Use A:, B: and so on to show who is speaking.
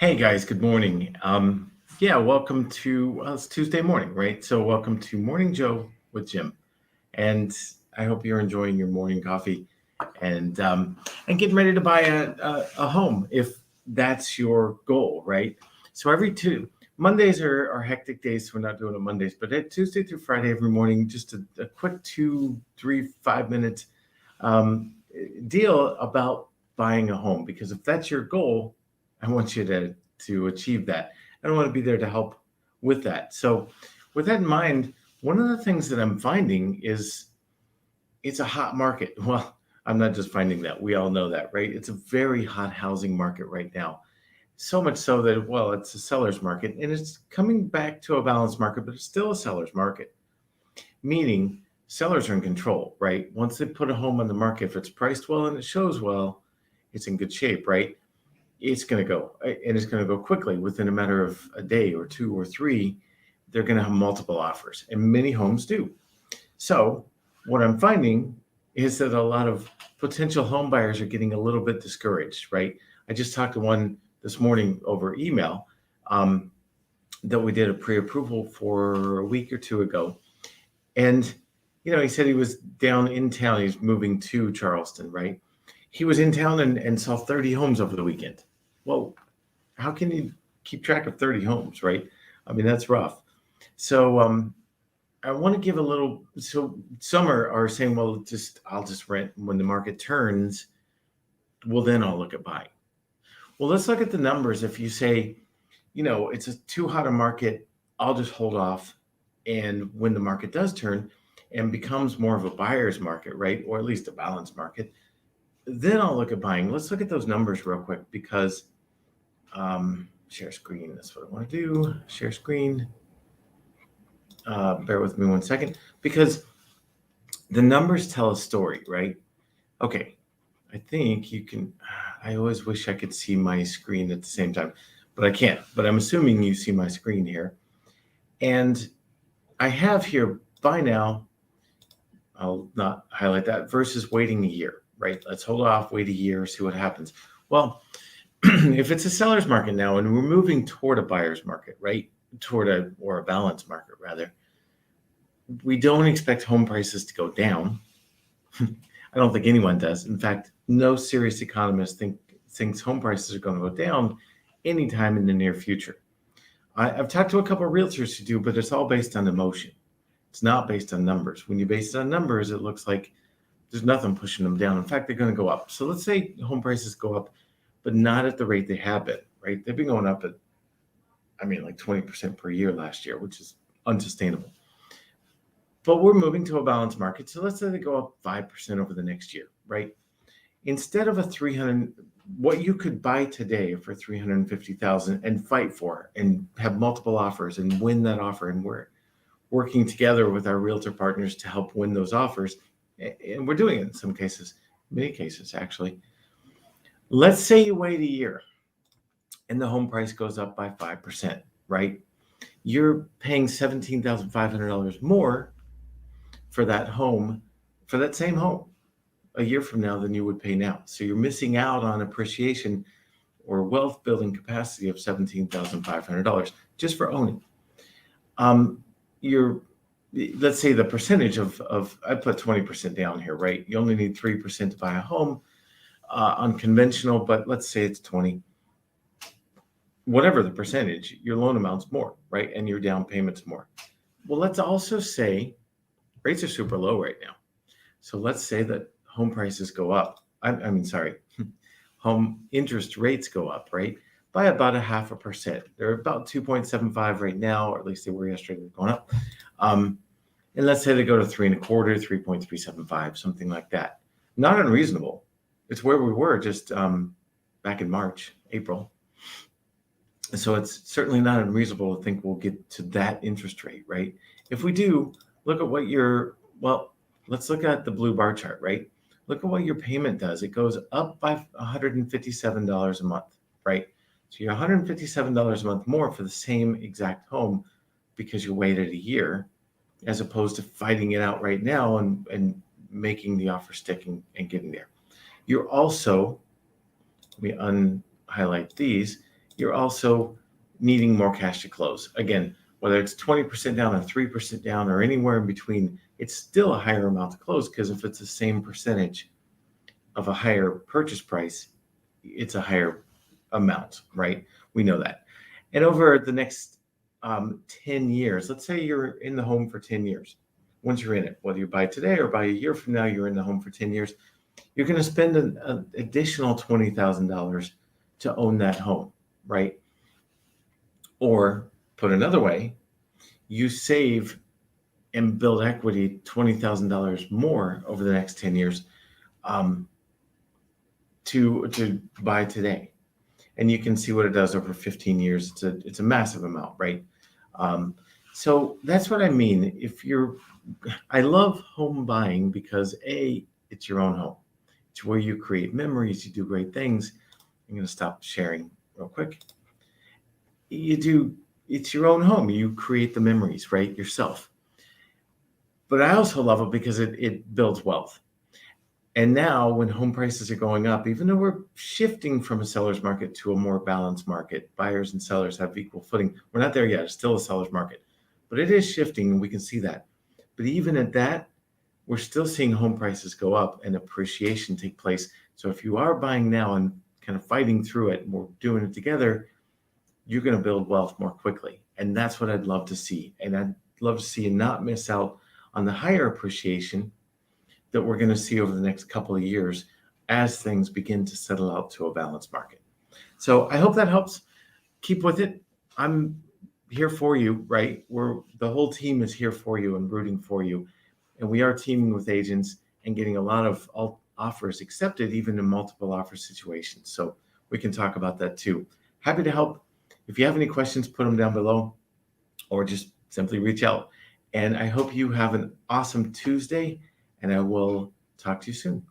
A: Hey guys, good morning. Yeah, welcome to it's Tuesday morning, right? So welcome to Morning Joe with Jim, and I hope you're enjoying your morning coffee and getting ready to buy a home if that's your goal, right? So every two Mondays are hectic days, so we're not doing it Mondays, but at Tuesday through Friday every morning, just a quick 2, 3, 5 minute um, deal about buying a home because if that's your goal, I want you to achieve that. I don't want to be there to help with that. So, with that in mind, one of the things that I'm finding is it's a hot market. Well, I'm not just finding that. We all know that, right? It's a very hot housing market right now. So much so that, well, it's a seller's market and it's coming back to a balanced market, but it's still a seller's market, meaning sellers are in control, right? Once they put a home on the market, if it's priced well and it shows well, it's in good shape, right? It's going to go and it's going to go quickly within a matter of a day or two or three. They're going to have multiple offers, and many homes do. So, what I'm finding is that a lot of potential home buyers are getting a little bit discouraged, right? I just talked to one this morning over email um, that we did a pre approval for a week or two ago. And, he said he was down in town. He's moving to Charleston, right? He was in town and saw 30 homes over the weekend. Well, how can you keep track of 30 homes, right? I mean, that's rough. So I want to give a little. So some are saying, well, I'll just rent when the market turns. Well, then I'll look at buying. Well, let's look at the numbers. If you say, it's a too hot a market, I'll just hold off. And when the market does turn and becomes more of a buyer's market, right? Or at least a balanced market, then I'll look at buying. Let's look at those numbers real quick because share screen. That's what I want to do. Share screen. Bear with me one second because the numbers tell a story, right? Okay. I think you can. I always wish I could see my screen at the same time, but I can't. But I'm assuming you see my screen here. And I have here by now, I'll not highlight that, versus waiting a year, right? Let's hold off, wait a year, see what happens. Well, if it's a seller's market now and we're moving toward a buyer's market, right? Or a balanced market rather, we don't expect home prices to go down. I don't think anyone does. In fact, no serious economist thinks home prices are going to go down anytime in the near future. I've talked to a couple of realtors who do, but it's all based on emotion. It's not based on numbers. When you base it on numbers, it looks like there's nothing pushing them down. In fact, they're going to go up. So let's say home prices go up, but not at the rate they have been, right? They've been going up at, like 20% per year last year, which is unsustainable. But we're moving to a balanced market. So let's say they go up 5% over the next year, right? Instead of a 300, what you could buy today for 350,000 and fight for and have multiple offers and win that offer, and we're working together with our realtor partners to help win those offers, and we're doing it in some cases, many cases actually. Let's say you wait a year and the home price goes up by 5%, right? You're paying $17,500 more for that home, for that same home a year from now than you would pay now. So you're missing out on appreciation or wealth building capacity of $17,500 just for owning. Let's say the percentage of I put 20% down here, right? You only need 3% to buy a home unconventional, but let's say it's 20. Whatever the percentage, your loan amount's more, right? And your down payment's more. Well, let's also say rates are super low right now. So let's say that home prices go up. Home interest rates go up, right? By about 0.5%. They're about 2.75 right now, or at least they were yesterday. They're going up. And let's say they go to 3.25, 3.375, something like that. Not unreasonable. It's where we were just back in March, April. So it's certainly not unreasonable to think we'll get to that interest rate, right? If we do, look at what let's look at the blue bar chart, right? Look at what your payment does. It goes up by $157 a month, right? So you're $157 a month more for the same exact home because you waited a year, as opposed to fighting it out right now and making the offer stick and getting there. You're also, let me unhighlight these, you're also needing more cash to close. Again, whether it's 20% down or 3% down or anywhere in between, it's still a higher amount to close, because if it's the same percentage of a higher purchase price, it's a higher amount, right? We know that. And over the next 10 years, let's say you're in the home for 10 years. Once you're in it, whether you buy today or buy a year from now, you're in the home for 10 years, you're going to spend an additional $20,000 to own that home, right? Or put another way, you save and build equity $20,000 more over the next 10 years to buy today. And you can see what it does over 15 years. It's a massive amount, right? So that's what I mean. I love home buying because it's your own home. It's where you create memories, you do great things. I'm going to stop sharing real quick. It's your own home. You create the memories, right? Yourself. But I also love it because it builds wealth. And now when home prices are going up, even though we're shifting from a seller's market to a more balanced market, buyers and sellers have equal footing. We're not there yet. It's still a seller's market, but it is shifting, and we can see that. But even at that, we're still seeing home prices go up and appreciation take place. So if you are buying now and kind of fighting through it, and we're doing it together, you're going to build wealth more quickly. And that's what I'd love to see. And I'd love to see you not miss out on the higher appreciation that we're going to see over the next couple of years as things begin to settle out to a balanced market. So I hope that helps. Keep with it. I'm here for you, right? The whole team is here for you and rooting for you. And we are teaming with agents and getting a lot of offers accepted, even in multiple offer situations. So we can talk about that too. Happy to help. If you have any questions, put them down below or just simply reach out. And I hope you have an awesome Tuesday, and I will talk to you soon.